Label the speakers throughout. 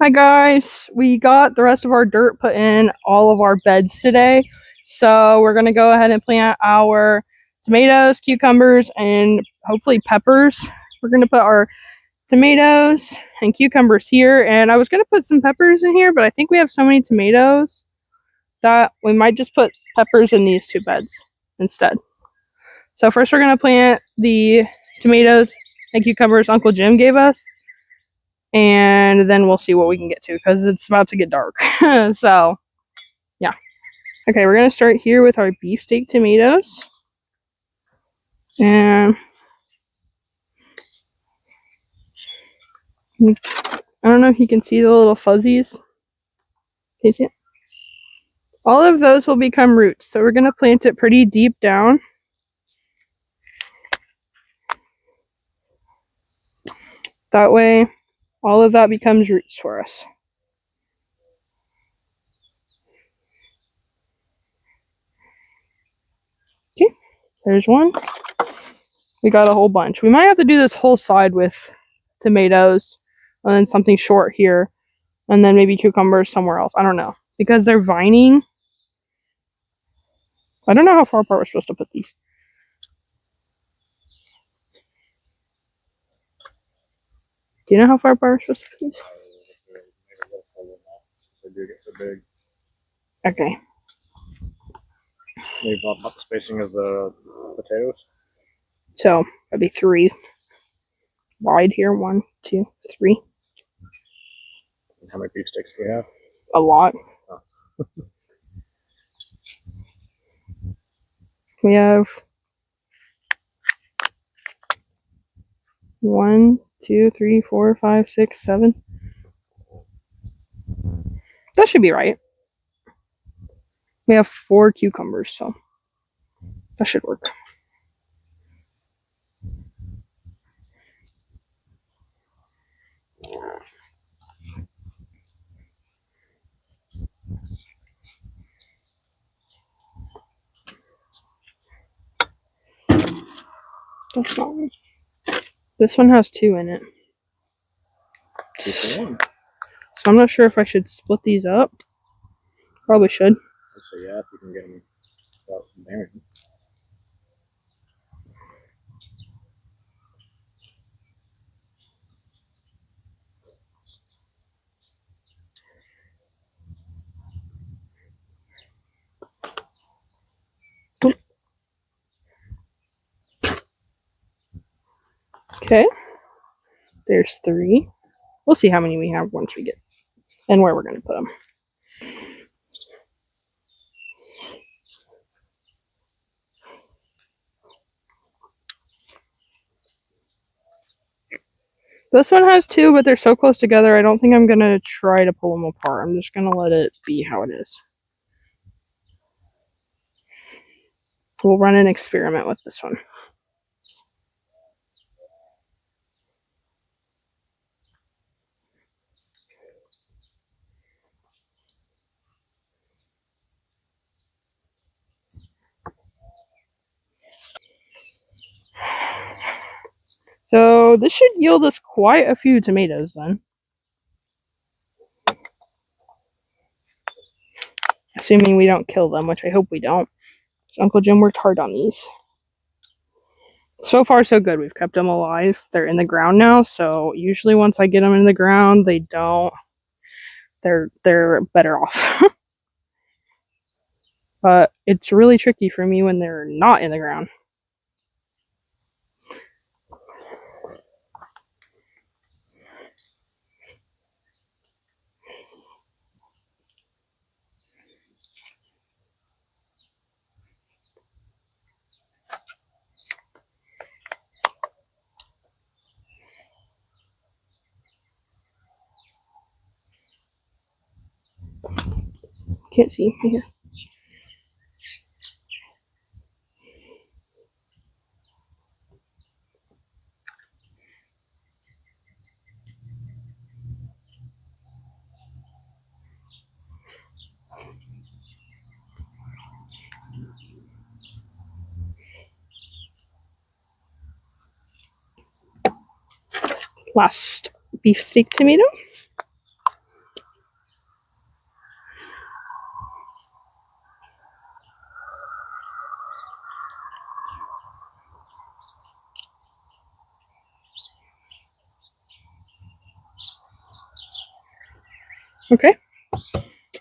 Speaker 1: Hi guys, we got the rest of our dirt put in all of our beds today. So we're gonna go ahead and plant our tomatoes, cucumbers, and hopefully peppers. We're gonna put our tomatoes and cucumbers here, and I was gonna put some peppers in here, but I think we have so many tomatoes that we might just put peppers in these two beds instead. So first we're gonna plant the tomatoes and cucumbers Uncle Jim gave us, and then we'll see what we can get to because it's about to get dark. So, yeah. Okay, we're gonna start here with our beefsteak tomatoes, and I don't know if you can see the little fuzzies. Can you see it? All of those will become roots, so we're gonna plant it pretty deep down. That way, all of that becomes roots for us. Okay, there's one. We got a whole bunch. We might have to do this whole side with tomatoes, and then something short here, and then maybe cucumbers somewhere else. I don't know. Because they're vining. I don't know how far apart we're supposed to put these. Do you know how far apart we're supposed to put these? Okay.
Speaker 2: Maybe about the spacing of the potatoes.
Speaker 1: So that'd be 3 wide here. 1, 2, 3.
Speaker 2: And how many beef sticks do we have?
Speaker 1: A lot. Oh. We have 1, 2, 3, 4, 5, 6, 7. That should be right. We have 4 cucumbers, so that should work. That's not one. This one has 2 in it. So I'm not sure if I should split these up. Probably should.
Speaker 2: So yeah, if you can get them without marrying.
Speaker 1: Okay. There's 3. We'll see how many we have once we get and where we're going to put them. This one has 2, but they're so close together, I don't think I'm going to try to pull them apart. I'm just going to let it be how it is. We'll run an experiment with this one. So this should yield us quite a few tomatoes then. Assuming we don't kill them, which I hope we don't. Uncle Jim worked hard on these. So far so good. We've kept them alive. They're in the ground now, so usually once I get them in the ground, they don't. They're better off. But it's really tricky for me when they're not in the ground. Can't see here. Last beefsteak tomato. Okay.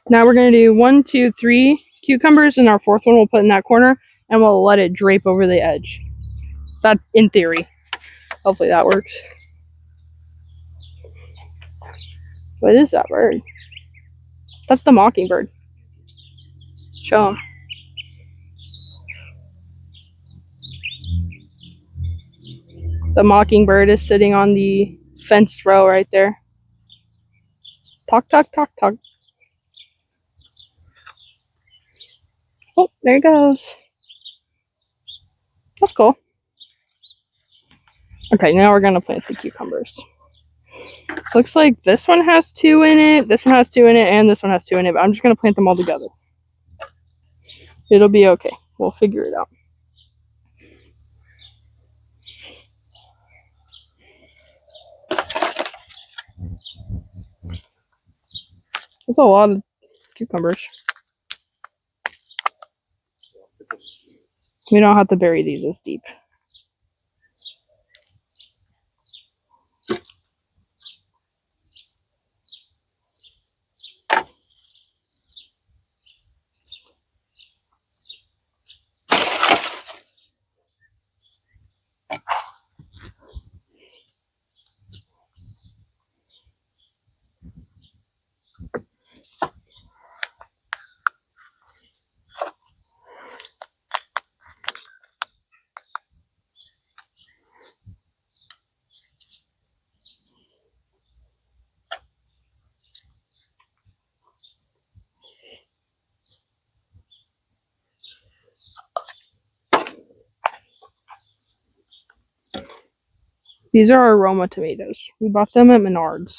Speaker 1: Now we're going to do 1, 2, 3 cucumbers, and our fourth one we'll put in that corner, and we'll let it drape over the edge. That, in theory. Hopefully that works. What is that bird? That's the mockingbird. Show him. The mockingbird is sitting on the fenced row right there. Talk, talk, talk, talk. Oh, there it goes. That's cool. Okay, now we're going to plant the cucumbers. Looks like this one has 2 in it, this one has 2 in it, and this one has 2 in it, but I'm just going to plant them all together. It'll be okay. We'll figure it out. That's a lot of cucumbers. We don't have to bury these as deep. These are aroma tomatoes. We bought them at Menards.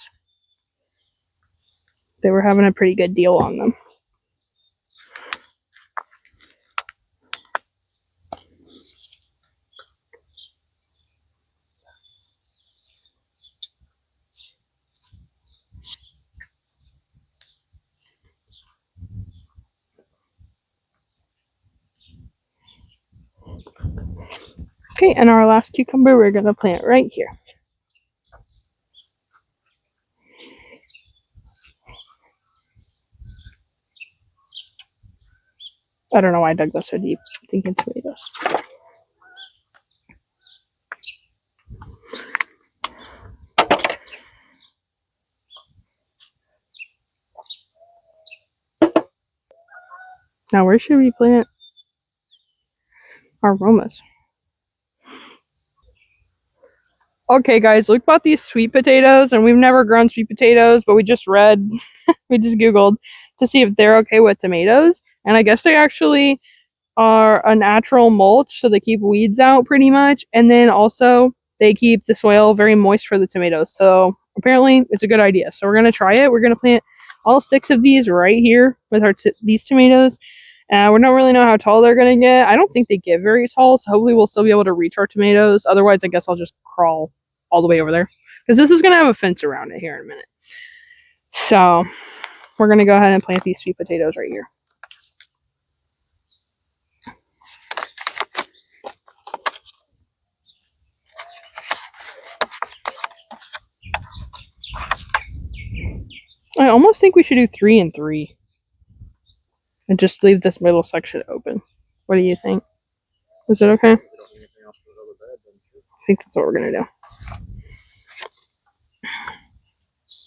Speaker 1: They were having a pretty good deal on them. Okay, and our last cucumber we're going to plant right here. I don't know why I dug that so deep, thinking tomatoes. Now where should we plant our aromas? Okay guys, look about these sweet potatoes, and we've never grown sweet potatoes, but we just read, we just Googled to see if they're okay with tomatoes, and I guess they actually are a natural mulch, so they keep weeds out pretty much, and then also they keep the soil very moist for the tomatoes, so apparently it's a good idea. So we're going to try it. We're going to plant all 6 of these right here with our these tomatoes. We don't really know how tall they're going to get. I don't think they get very tall, so hopefully we'll still be able to reach our tomatoes. Otherwise, I guess I'll just crawl all the way over there, because this is going to have a fence around it here in a minute. So we're going to go ahead and plant these sweet potatoes right here. I almost think we should do 3 and 3. And just leave this middle section open. What do you think? Is it okay? I think that's what we're going to do.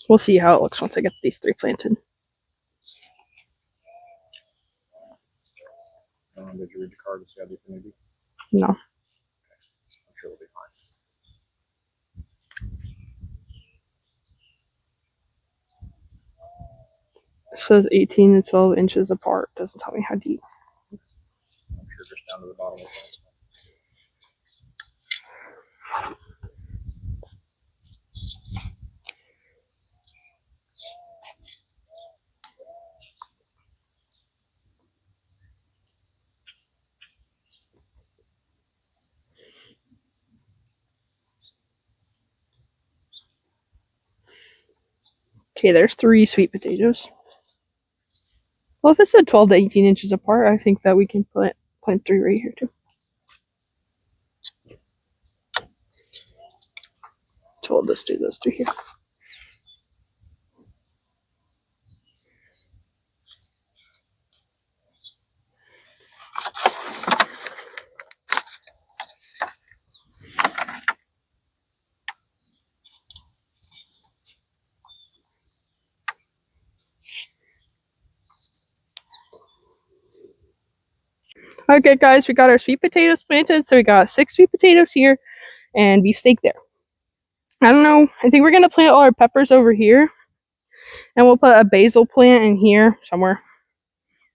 Speaker 1: We'll see how it looks once I get these 3 planted.
Speaker 2: Did you read the card to see how deep it may be?
Speaker 1: No.
Speaker 2: I'm sure it'll be fine.
Speaker 1: It says 18 and 12 inches apart. Doesn't tell me how deep.
Speaker 2: I'm sure just down to the bottom of the fence.
Speaker 1: Okay, there's 3 sweet potatoes. Well, if it said 12 to 18 inches apart, I think that we can plant 3 right here too. So we'll just do those 3 here. Okay, guys, we got our sweet potatoes planted. So we got 6 sweet potatoes here and beefsteak there. I don't know. I think we're going to plant all our peppers over here. And we'll put a basil plant in here somewhere.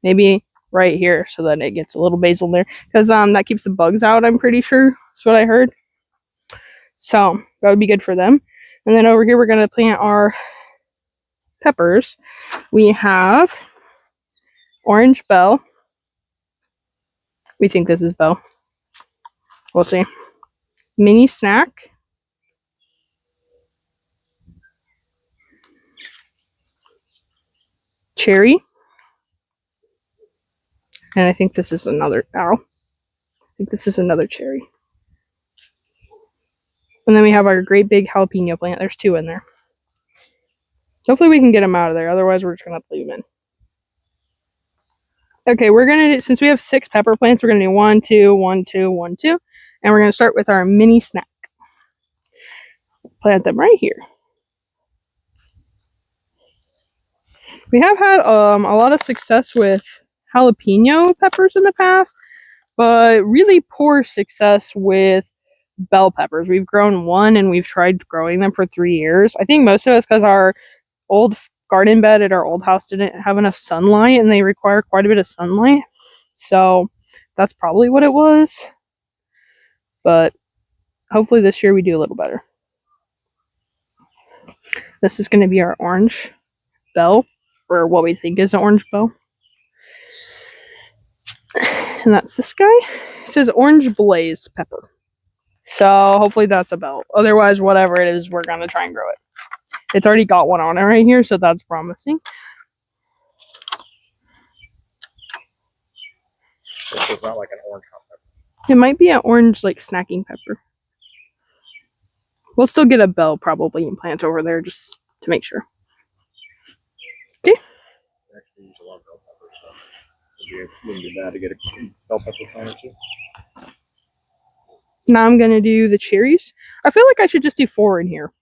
Speaker 1: Maybe right here so that it gets a little basil there. Because that keeps the bugs out, I'm pretty sure. That's what I heard. So that would be good for them. And then over here, we're going to plant our peppers. We have orange bell. We think this is bell. We'll see. Mini snack. Cherry. And I think this is another arrow. I think this is another cherry. And then we have our great big jalapeno plant. There's 2 in there. Hopefully we can get them out of there. Otherwise, we're just going to leave them in. Okay, we're going to do, since we have 6 pepper plants, we're going to do 1, 2, 1, 2, 1, 2. And we're going to start with our mini snack. Plant them right here. We have had a lot of success with jalapeno peppers in the past, but really poor success with bell peppers. We've grown 1 and we've tried growing them for 3 years. I think most of it's because our old garden bed at our old house didn't have enough sunlight and they require quite a bit of sunlight. So that's probably what it was. But hopefully this year we do a little better. This is going to be our orange bell, or what we think is an orange bell. And that's this guy. It says orange blaze pepper. So hopefully that's a bell. Otherwise, whatever it is, we're going to try and grow it. It's already got one on it right here, so that's promising.
Speaker 2: This is not like an orange hot pepper.
Speaker 1: It might be an orange, like, snacking pepper. We'll still get a bell probably and plant over there just to make sure. Okay.
Speaker 2: We actually use a lot of bell peppers, so it wouldn't be bad to get a bell pepper plant or 2.
Speaker 1: Now I'm going to do the cherries. I feel like I should just do 4 in here.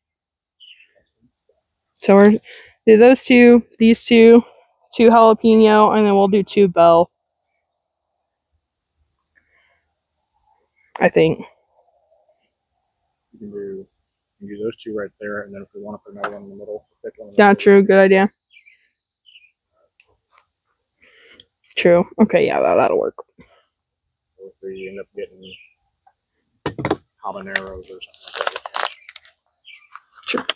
Speaker 1: So we're do those 2, these 2, 2 jalapeno, and then we'll do 2 bell. I think.
Speaker 2: You can do those 2 right there, and then if we want to put another one in the middle, pick one.
Speaker 1: Yeah, true. Good idea. True. Okay, yeah, that'll work.
Speaker 2: So if we end up getting habaneros or something like that.
Speaker 1: Sure.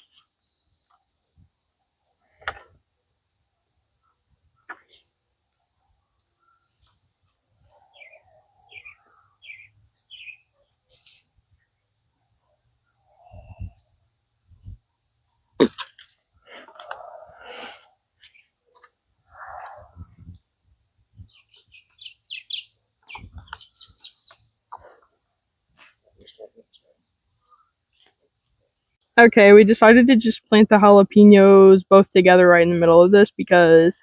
Speaker 1: Okay, we decided to just plant the jalapenos both together right in the middle of this because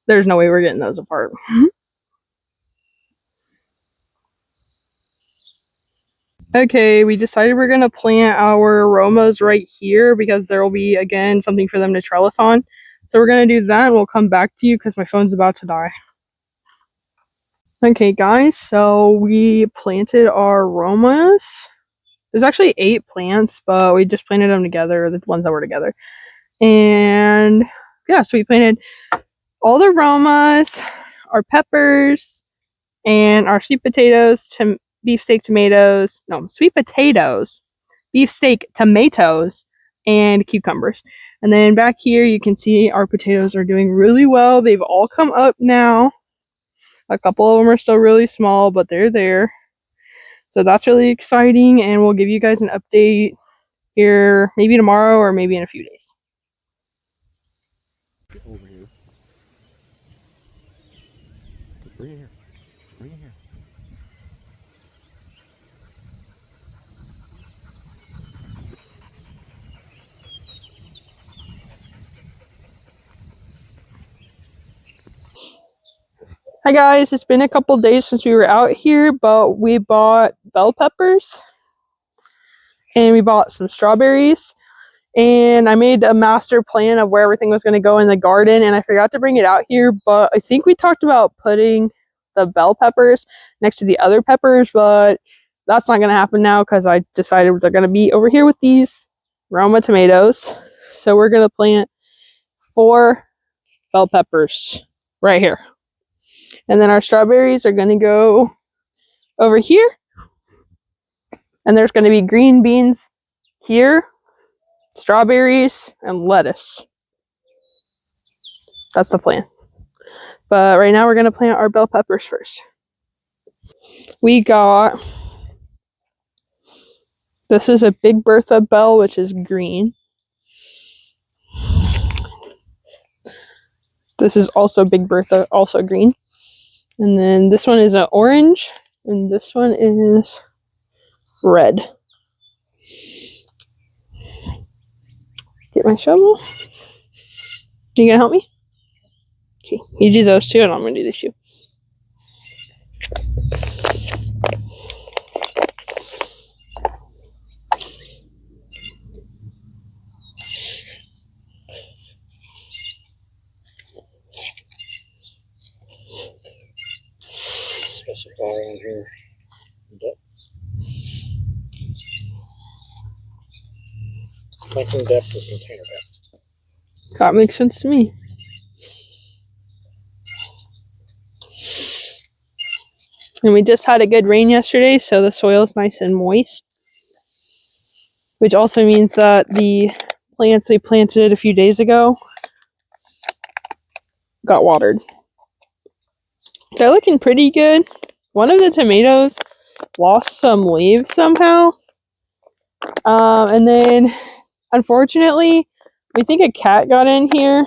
Speaker 1: there's no way we're getting those apart. Okay, we decided we're going to plant our aromas right here because there will be, again, something for them to trellis on. So we're going to do that and we'll come back to you because my phone's about to die. Okay, guys, so we planted our aromas. There's actually 8 plants, but we just planted them together, the ones that were together. And yeah, so we planted all the aromas, our peppers, and our sweet potatoes, beefsteak tomatoes, no, sweet potatoes, beefsteak tomatoes, and cucumbers. And then back here, you can see our potatoes are doing really well. They've all come up now. A couple of them are still really small, but they're there. So that's really exciting, and we'll give you guys an update here maybe tomorrow or maybe in a few days.
Speaker 2: Over here. Bring it here. Bring it here.
Speaker 1: Hi guys, it's been a couple days since we were out here, but we bought bell peppers and we bought some strawberries, and I made a master plan of where everything was going to go in the garden, and I forgot to bring it out here, but I think we talked about putting the bell peppers next to the other peppers, but that's not going to happen now because I decided they're going to be over here with these Roma tomatoes. So we're going to plant 4 bell peppers right here. And then our strawberries are going to go over here. And there's going to be green beans here, strawberries, and lettuce. That's the plan. But right now we're going to plant our bell peppers first. We got, this is a Big Bertha bell, which is green. This is also Big Bertha, also green. And then this one is an orange, and this one is red. Get my shovel. You gonna help me? Okay, you do those two, and I'm gonna do this two.
Speaker 2: Specify on here depth. Planting depth is container depth.
Speaker 1: That makes sense to me. And we just had a good rain yesterday, so the soil is nice and moist. Which also means that the plants we planted a few days ago got watered. They're looking pretty good. One of the tomatoes lost some leaves somehow. And then, unfortunately, we think a cat got in here.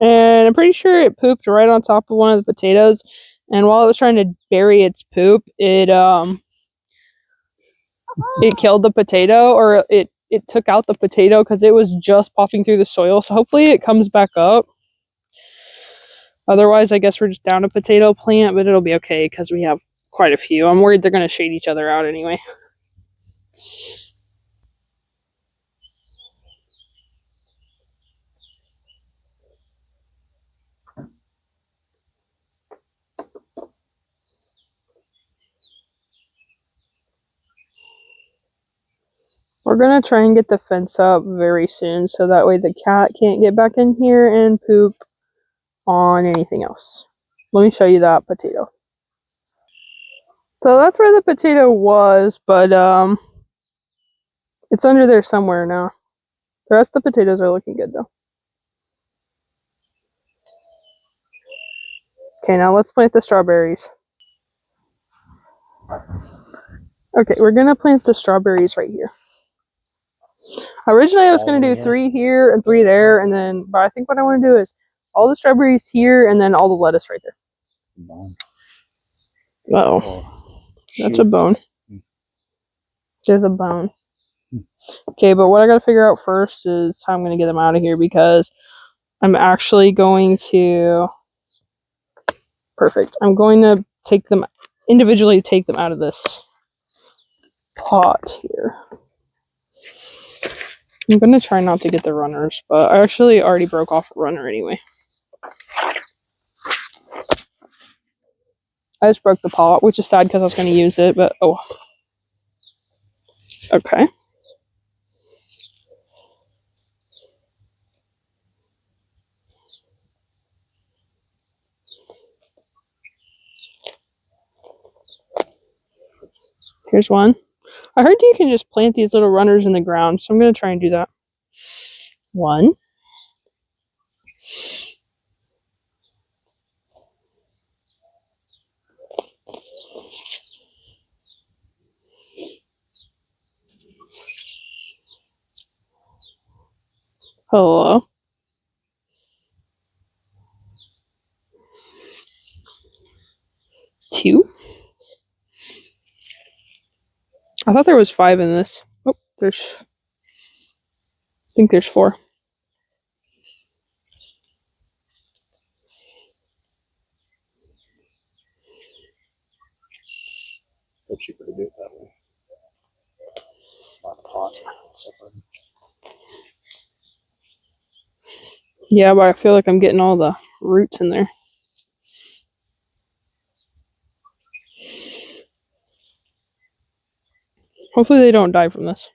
Speaker 1: And I'm pretty sure it pooped right on top of one of the potatoes. And while it was trying to bury its poop, it killed the potato, or it took out the potato because it was just popping through the soil. So hopefully it comes back up. Otherwise, I guess we're just down a potato plant, but it'll be okay because we have quite a few. I'm worried they're going to shade each other out anyway. We're going to try and get the fence up very soon so that way the cat can't get back in here and poop on anything else. Let me show you that potato. So that's where the potato was, but it's under there somewhere now. The rest of the potatoes are looking good though. Okay, now let's plant the strawberries. Okay, we're going to plant the strawberries right here. Originally, I was going to do 3 here and 3 there, and then, but I think what I want to do is all the strawberries here and then all the lettuce right there.
Speaker 2: Bone.
Speaker 1: Uh-oh. That's a bone. There's a bone. Okay, but what I got to figure out first is how I'm going to get them out of here because I'm actually going to... Perfect. I'm going to take them, individually take them out of this pot here. I'm going to try not to get the runners, but I actually already broke off a runner anyway. I just broke the pot, which is sad because I was going to use it, but oh. Okay. Here's one. I heard you can just plant these little runners in the ground, so I'm going to try and do that. 1. Hello. 2. I thought there was 5 in this. Oh, I think there's 4.
Speaker 2: It's cheaper to do it that way. Pot separate.
Speaker 1: Yeah, but I feel like I'm getting all the roots in there. Hopefully they don't die from this.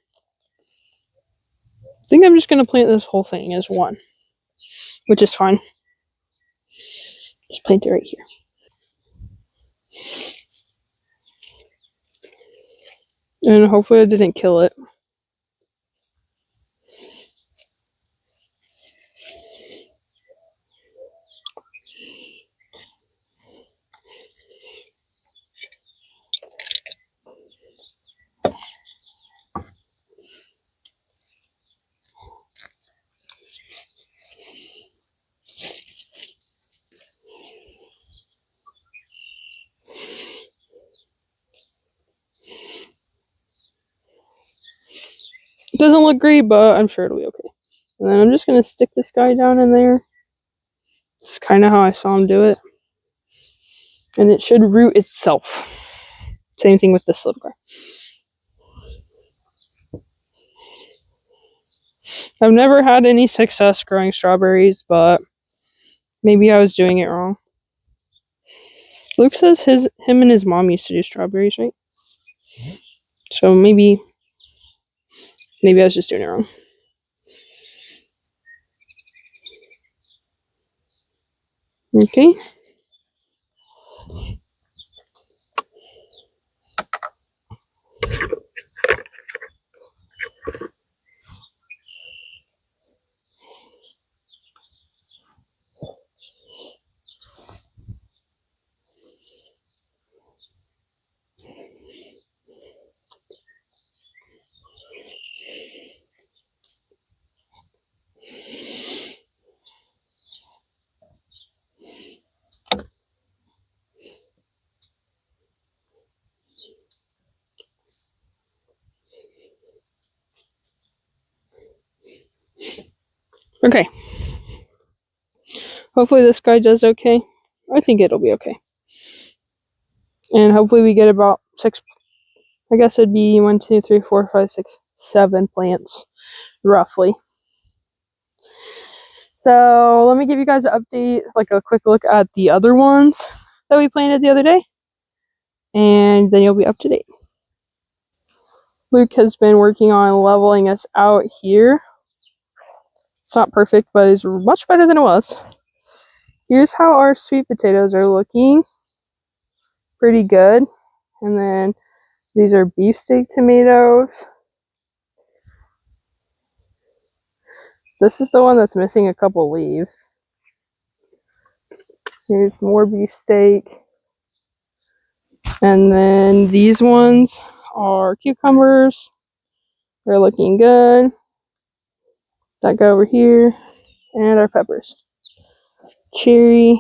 Speaker 1: I think I'm just going to plant this whole thing as one, which is fine. Just plant it right here. And hopefully I didn't kill it. It doesn't look great, but I'm sure it'll be okay. And then I'm just going to stick this guy down in there. It's kind of how I saw him do it. And it should root itself. Same thing with this little guy. I've never had any success growing strawberries, but maybe I was doing it wrong. Luke says him and his mom used to do strawberries, right? So maybe I was just doing it wrong. Okay. Okay. Hopefully this guy does okay. I think it'll be okay. And hopefully we get about 6, I guess it'd be 1, 2, 3, 4, 5, 6, 7 plants, roughly. So let me give you guys an update, like a quick look at the other ones that we planted the other day. And then you'll be up to date. Luke has been working on leveling us out here. It's not perfect, but it's much better than it was. Here's how our sweet potatoes are looking. Pretty good. And then these are beefsteak tomatoes. This is the one that's missing a couple leaves. Here's more beefsteak. And then these ones are cucumbers. They're looking good. That go over here. And our peppers. Cherry.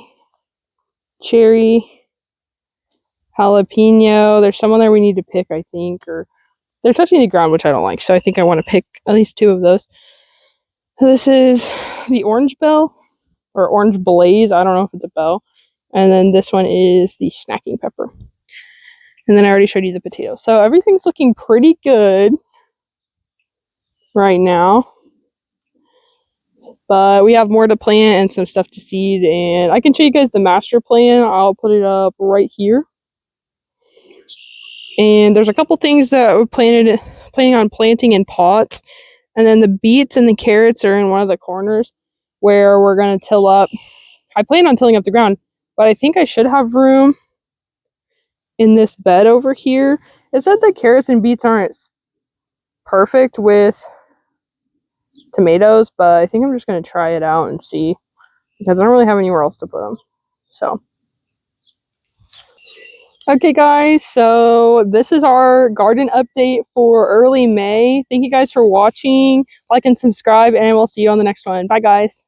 Speaker 1: Jalapeno. There's some on there we need to pick, I think. Or they're touching the ground, which I don't like. So I think I want to pick at least 2 of those. This is the orange bell. Or orange blaze. I don't know if it's a bell. And then this one is the snacking pepper. And then I already showed you the potatoes. So everything's looking pretty good right now. But we have more to plant and some stuff to seed. And I can show you guys the master plan. I'll put it up right here. And there's a couple things that we're planning on planting in pots. And then the beets and the carrots are in one of the corners where we're going to till up. I plan on tilling up the ground, but I think I should have room in this bed over here. It said that carrots and beets aren't perfect with tomatoes, but I think I'm just going to try it out and see, because I don't really have anywhere else to put them. So, okay guys, so this is our garden update for early May. Thank you guys for watching. Like and subscribe, and we'll see you on the next one. Bye guys.